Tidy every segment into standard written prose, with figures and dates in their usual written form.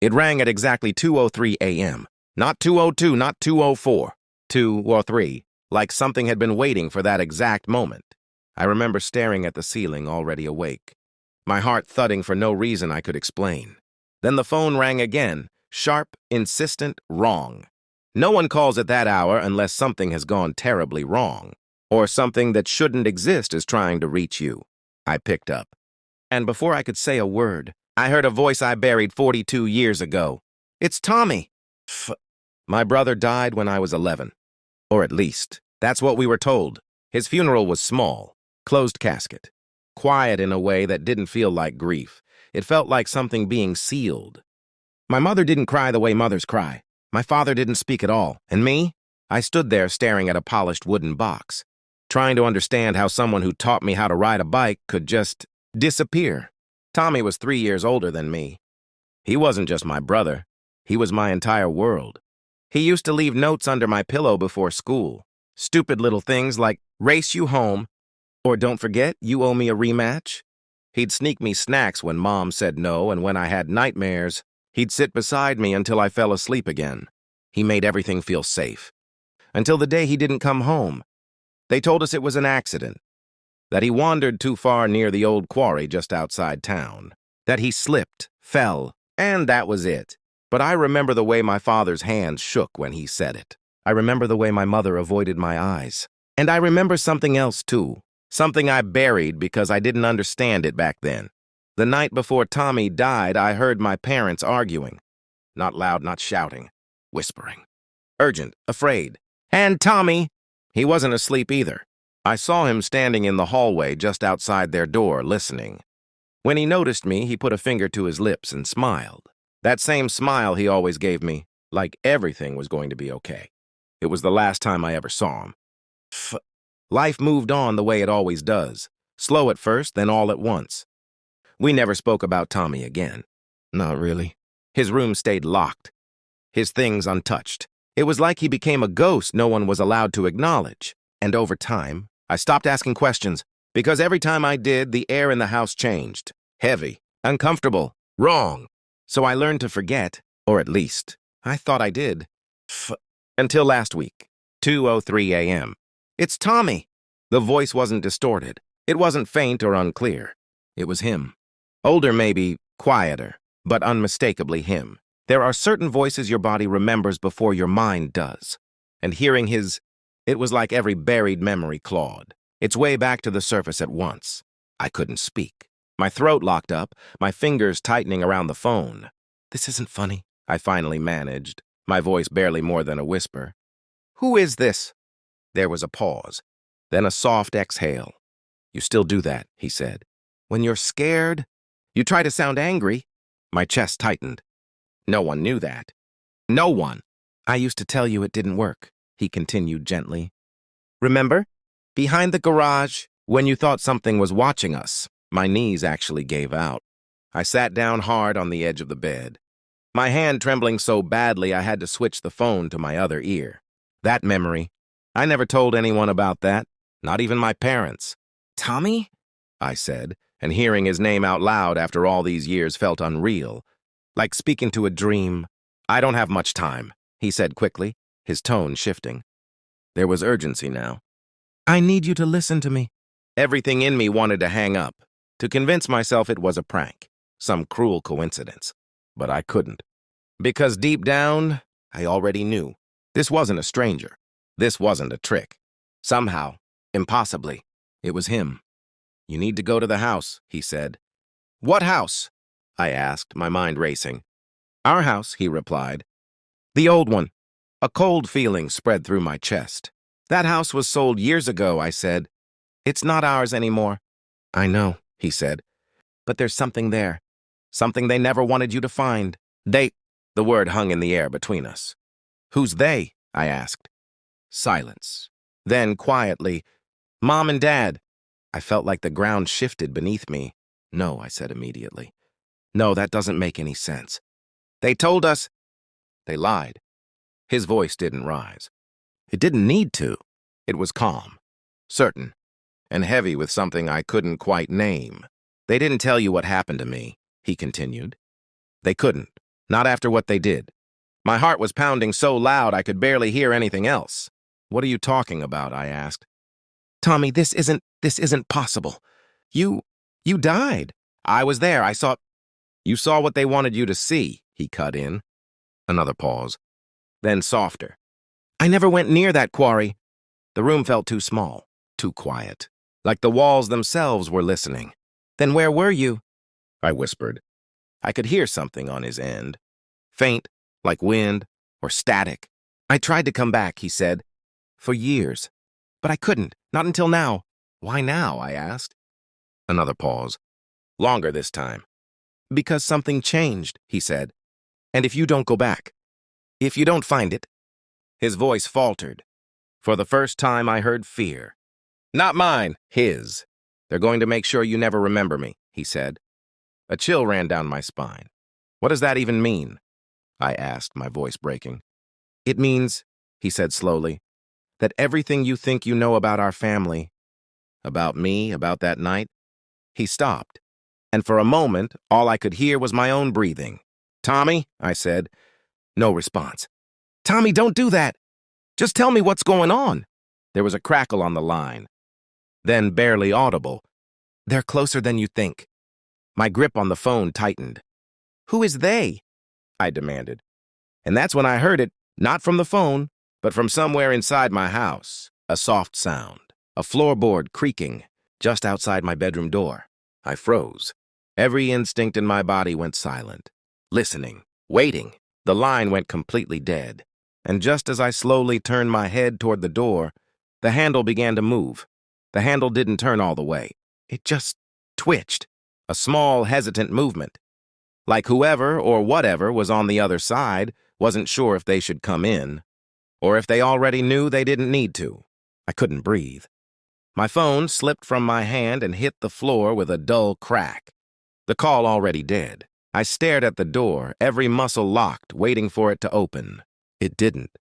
It rang at exactly 2:03 a.m. Not 2:02, not 2:04. 2 or 3, like something had been waiting for that exact moment. I remember staring at the ceiling, already awake, my heart thudding for no reason I could explain. Then the phone rang again, sharp, insistent, wrong. No one calls at that hour unless something has gone terribly wrong, or something that shouldn't exist is trying to reach you. I picked up. And before I could say a word, I heard a voice I buried 42 years ago. "It's Tommy." My brother died when I was 11. Or at least, that's what we were told. His funeral was small, closed casket. Quiet in a way that didn't feel like grief. It felt like something being sealed. My mother didn't cry the way mothers cry. My father didn't speak at all. And me? I stood there staring at a polished wooden box, trying to understand how someone who taught me how to ride a bike could just disappear. Tommy was 3 years older than me. He wasn't just my brother. He was my entire world. He used to leave notes under my pillow before school. Stupid little things like, "Race you home," or "Don't forget, you owe me a rematch." He'd sneak me snacks when Mom said no, and when I had nightmares, he'd sit beside me until I fell asleep again. He made everything feel safe. Until the day he didn't come home. They told us it was an accident, that he wandered too far near the old quarry just outside town, that he slipped, fell, and that was it. But I remember the way my father's hands shook when he said it. I remember the way my mother avoided my eyes. And I remember something else, too. Something I buried because I didn't understand it back then. The night before Tommy died, I heard my parents arguing. Not loud, not shouting. Whispering. Urgent, afraid. And Tommy! He wasn't asleep either. I saw him standing in the hallway just outside their door, listening. When he noticed me, he put a finger to his lips and smiled. That same smile he always gave me, like everything was going to be okay. It was the last time I ever saw him. Life moved on the way it always does. Slow at first, then all at once. We never spoke about Tommy again. Not really. His room stayed locked. His things untouched. It was like he became a ghost no one was allowed to acknowledge. And over time, I stopped asking questions, because every time I did, the air in the house changed. Heavy, uncomfortable, wrong. So I learned to forget, or at least, I thought I did. Until last week, 2:03 a.m. "It's Tommy." The voice wasn't distorted. It wasn't faint or unclear. It was him. Older maybe, quieter, but unmistakably him. There are certain voices your body remembers before your mind does. And hearing his, it was like every buried memory clawed its way back to the surface at once. I couldn't speak. My throat locked up, my fingers tightening around the phone. "This isn't funny," I finally managed, my voice barely more than a whisper. "Who is this?" There was a pause, then a soft exhale. "You still do that," he said. "When you're scared, you try to sound angry." My chest tightened. No one knew that. No one. "I used to tell you it didn't work," he continued gently. "Remember? Behind the garage, when you thought something was watching us." My knees actually gave out. I sat down hard on the edge of the bed, my hand trembling so badly I had to switch the phone to my other ear. That memory. I never told anyone about that, not even my parents. "Tommy?" I said, and hearing his name out loud after all these years felt unreal, like speaking to a dream. "I don't have much time," he said quickly, his tone shifting. There was urgency now. "I need you to listen to me." Everything in me wanted to hang up, to convince myself it was a prank, some cruel coincidence. But I couldn't. Because deep down, I already knew. This wasn't a stranger. This wasn't a trick. Somehow, impossibly, it was him. "You need to go to the house," he said. "What house?" I asked, my mind racing. "Our house," he replied. "The old one." A cold feeling spread through my chest. "That house was sold years ago," I said. "It's not ours anymore." "I know," he said. "But there's something there. Something they never wanted you to find. They—" The word hung in the air between us. "Who's they?" I asked. Silence. Then, quietly, "Mom and Dad." I felt like the ground shifted beneath me. "No," I said immediately. "No, that doesn't make any sense. They told us—" They lied. His voice didn't rise. It didn't need to. It was calm, certain, and heavy with something I couldn't quite name. "They didn't tell you what happened to me," he continued. "They couldn't. Not after what they did. My heart was pounding so loud I could barely hear anything else. What are you talking about? I asked. Tommy, this isn't possible. You died. I was there. I saw. You saw what they wanted you to see, he cut in. Another pause. Then softer. I never went near that quarry. The room felt too small, too quiet, like the walls themselves were listening. Then where were you? I whispered. I could hear something on his end. Faint, like wind or static. I tried to come back, he said, for years. But I couldn't, not until now. Why now? I asked. Another pause. Longer this time. Because something changed, he said. And if you don't go back, if you don't find it. His voice faltered. For the first time, I heard fear. Not mine, his. They're going to make sure you never remember me, he said. A chill ran down my spine. What does that even mean? I asked, my voice breaking. It means, he said slowly, that everything you think you know about our family, about me, about that night. He stopped, and for a moment, all I could hear was my own breathing. Tommy, I said. No response. Tommy, don't do that. Just tell me what's going on. There was a crackle on the line. Then, barely audible, they're closer than you think. My grip on the phone tightened. Who is they? I demanded. And that's when I heard it, not from the phone, but from somewhere inside my house. A soft sound, a floorboard creaking, just outside my bedroom door. I froze. Every instinct in my body went silent. Listening, waiting. The line went completely dead. And just as I slowly turned my head toward the door, the handle began to move. The handle didn't turn all the way. It just twitched. A small, hesitant movement. Like whoever or whatever was on the other side wasn't sure if they should come in, or if they already knew they didn't need to. I couldn't breathe. My phone slipped from my hand and hit the floor with a dull crack. The call already dead. I stared at the door, every muscle locked, waiting for it to open. It didn't.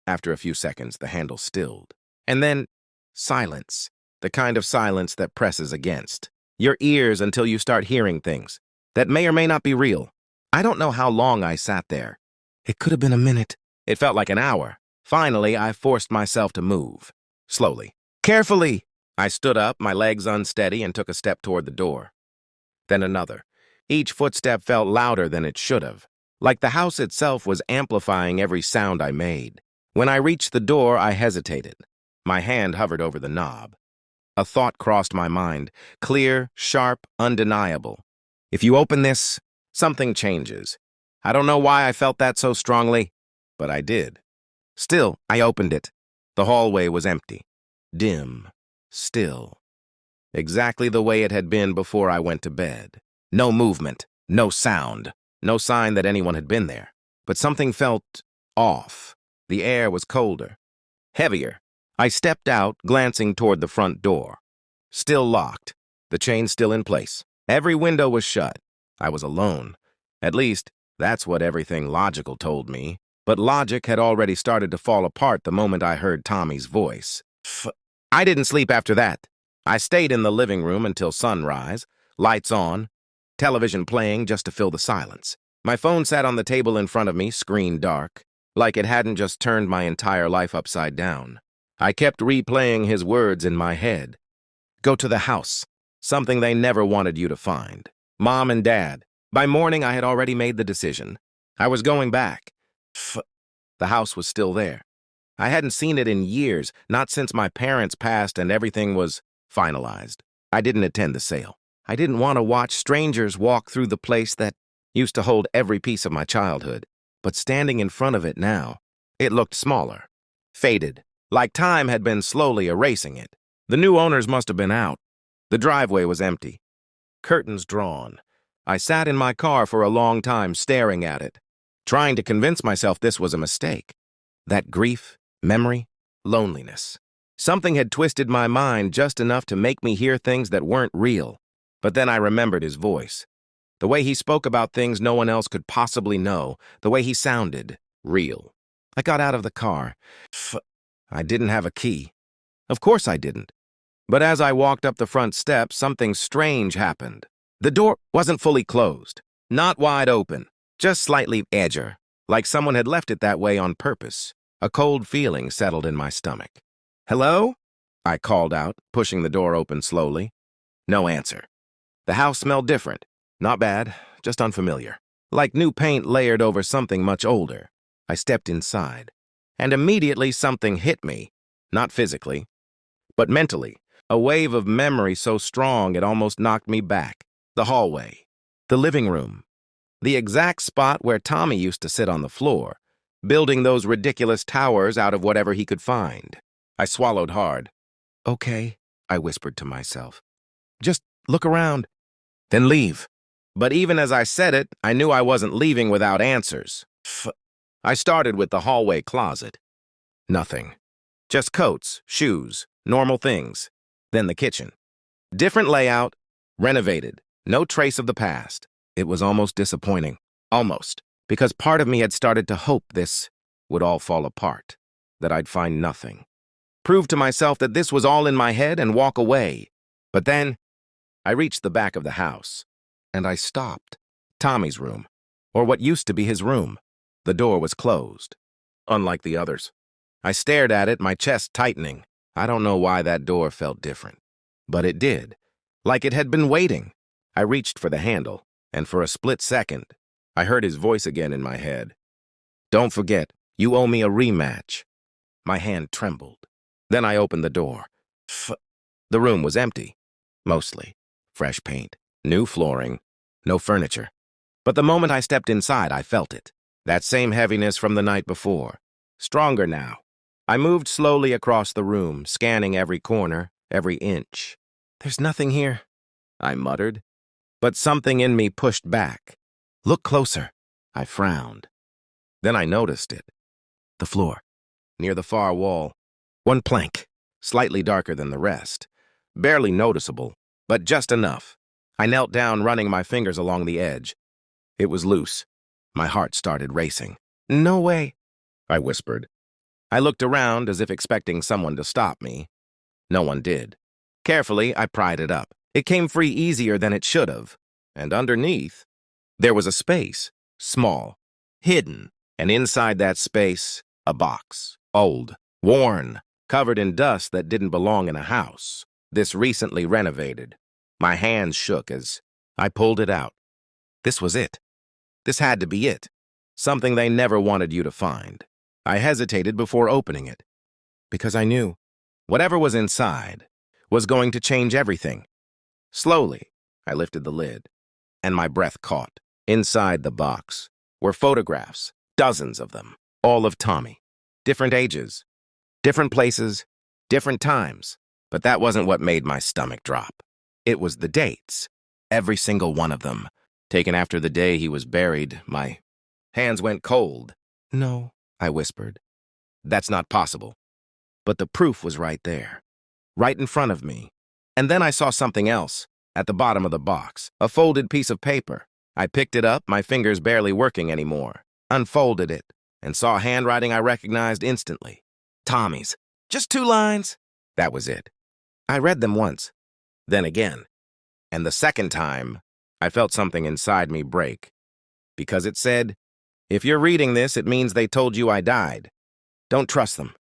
After a few seconds, the handle stilled. And then, silence. The kind of silence that presses against your ears until you start hearing things that may or may not be real. I don't know how long I sat there. It could have been a minute. It felt like an hour. Finally, I forced myself to move. Slowly. Carefully! I stood up, my legs unsteady, and took a step toward the door. Then another. Each footstep felt louder than it should have, like the house itself was amplifying every sound I made. When I reached the door, I hesitated. My hand hovered over the knob. A thought crossed my mind, clear, sharp, undeniable. If you open this, something changes. I don't know why I felt that so strongly, but I did. Still, I opened it. The hallway was empty, dim, still. Exactly the way it had been before I went to bed. No movement, no sound, no sign that anyone had been there. But something felt off. The air was colder, heavier. I stepped out, glancing toward the front door. Still locked, the chain still in place. Every window was shut. I was alone. At least, that's what everything logical told me. But logic had already started to fall apart the moment I heard Tommy's voice. I didn't sleep after that. I stayed in the living room until sunrise, lights on, television playing just to fill the silence. My phone sat on the table in front of me, screen dark, like it hadn't just turned my entire life upside down. I kept replaying his words in my head. Go to the house. Something they never wanted you to find. Mom and Dad. By morning, I had already made the decision. I was going back. The house was still there. I hadn't seen it in years, not since my parents passed and everything was finalized. I didn't attend the sale. I didn't want to watch strangers walk through the place that used to hold every piece of my childhood. But standing in front of it now, it looked smaller, faded, like time had been slowly erasing it. The new owners must have been out. The driveway was empty. Curtains drawn. I sat in my car for a long time staring at it, trying to convince myself this was a mistake. That grief, memory, loneliness. Something had twisted my mind just enough to make me hear things that weren't real. But then I remembered his voice. The way he spoke about things no one else could possibly know. The way he sounded. Real. I got out of the car. I didn't have a key. Of course I didn't. But as I walked up the front steps, something strange happened. The door wasn't fully closed. Not wide open. just slightly edger, like someone had left it that way on purpose. A cold feeling settled in my stomach. "Hello?" I called out, pushing the door open slowly. No answer. The house smelled different. Not bad, just unfamiliar. Like new paint layered over something much older. I stepped inside, and immediately something hit me. Not physically, but mentally. A wave of memory so strong it almost knocked me back. The hallway. The living room. The exact spot where Tommy used to sit on the floor, building those ridiculous towers out of whatever he could find. I swallowed hard. "Okay," I whispered to myself. "Just look around, then leave." But even as I said it, I knew I wasn't leaving without answers. I started with the hallway closet. Nothing. Just coats, shoes, normal things. Then the kitchen. Different layout, renovated, no trace of the past. It was almost disappointing. Almost. Because part of me had started to hope this would all fall apart, that I'd find nothing. Prove to myself that this was all in my head and walk away. But then, I reached the back of the house, and I stopped. Tommy's room, or what used to be his room. The door was closed, unlike the others. I stared at it, my chest tightening. I don't know why that door felt different, but it did, like it had been waiting. I reached for the handle, and for a split second, I heard his voice again in my head. "Don't forget, you owe me a rematch." My hand trembled. Then I opened the door. The room was empty, mostly. Fresh paint, new flooring, no furniture. But the moment I stepped inside, I felt it. That same heaviness from the night before. Stronger now. I moved slowly across the room, scanning every corner, every inch. "There's nothing here," I muttered. But something in me pushed back. "Look closer." I frowned. Then I noticed it. The floor, near the far wall. One plank, slightly darker than the rest. Barely noticeable, but just enough. I knelt down, running my fingers along the edge. It was loose. My heart started racing. "No way," I whispered. I looked around as if expecting someone to stop me. No one did. Carefully, I pried it up. It came free easier than it should have. And underneath, there was a space, small, hidden, and inside that space, a box. Old, worn, covered in dust that didn't belong in a house. This recently renovated. My hands shook as I pulled it out. This was it. This had to be it. Something they never wanted you to find. I hesitated before opening it, because I knew whatever was inside was going to change everything. Slowly, I lifted the lid, and my breath caught. Inside the box were photographs, dozens of them, all of Tommy. Different ages, different places, different times. But that wasn't what made my stomach drop. It was the dates, every single one of them. Taken after the day he was buried, my hands went cold. "No," I whispered. "That's not possible." But the proof was right there, right in front of me. And then I saw something else, at the bottom of the box, a folded piece of paper. I picked it up, my fingers barely working anymore, unfolded it, and saw handwriting I recognized instantly. Tommy's. Just 2 lines. That was it. I read them once, then again. And the second time, I felt something inside me break. Because it said, "If you're reading this, it means they told you I died. Don't trust them.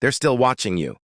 They're still watching you."